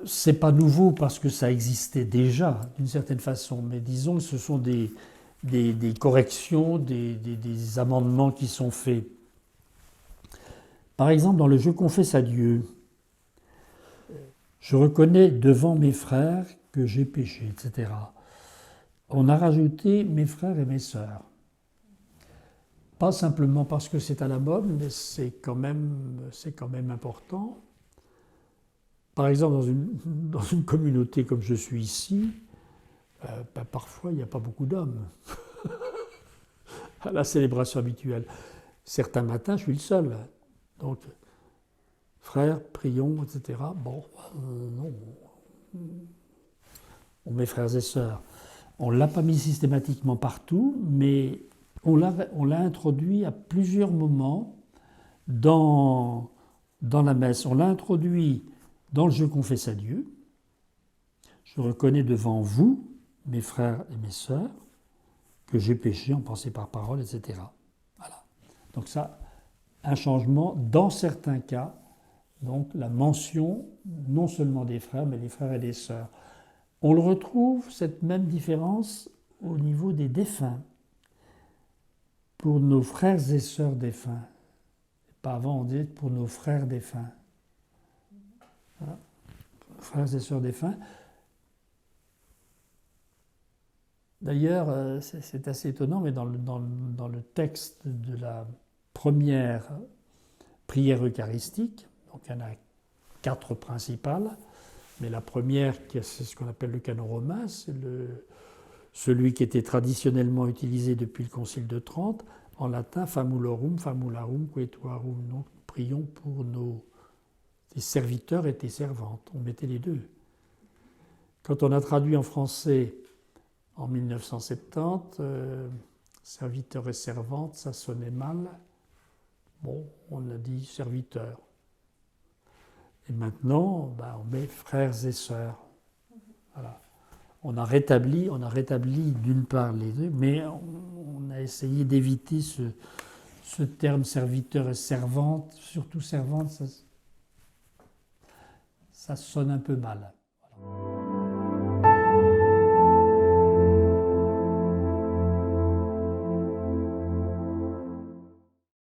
c'est pas nouveau parce que ça existait déjà d'une certaine façon, mais disons que ce sont des corrections, des amendements qui sont faits. Par exemple, dans le Je confesse à Dieu, je reconnais devant mes frères que j'ai péché, etc. On a rajouté mes frères et mes sœurs. Pas simplement parce que c'est à la mode, mais c'est quand même important. Par exemple, dans une communauté comme je suis ici, parfois il n'y a pas beaucoup d'hommes à la célébration habituelle. Certains matins, je suis le seul. Donc, frères, prions, etc. Bon, non. On met frères et sœurs. On ne l'a pas mis systématiquement partout, mais on l'a introduit à plusieurs moments dans la messe. On l'a introduit dans le Je confesse à Dieu. Je reconnais devant vous, mes frères et mes sœurs, que j'ai péché en pensée par parole, etc. Voilà. Donc ça, un changement dans certains cas, donc la mention non seulement des frères, mais des frères et des sœurs. On le retrouve, cette même différence, au niveau des défunts. Pour nos frères et sœurs défunts. Pas avant, on dit pour nos frères défunts. Voilà. Frères et sœurs défunts. D'ailleurs, c'est assez étonnant, mais dans le texte de la première prière eucharistique, donc il y en a 4 principales, mais la première, c'est ce qu'on appelle le canon romain, c'est celui qui était traditionnellement utilisé depuis le Concile de Trente, en latin, famulorum, famularum, quetuarum. Donc, nous prions pour tes serviteurs et tes servantes. On mettait les deux. Quand on a traduit en français en 1970, serviteurs et servantes, ça sonnait mal. Bon, on a dit serviteurs. Et maintenant, on met frères et sœurs. Voilà. On a rétabli d'une part les deux, mais on a essayé d'éviter ce terme serviteur et servante, surtout servante, ça sonne un peu mal.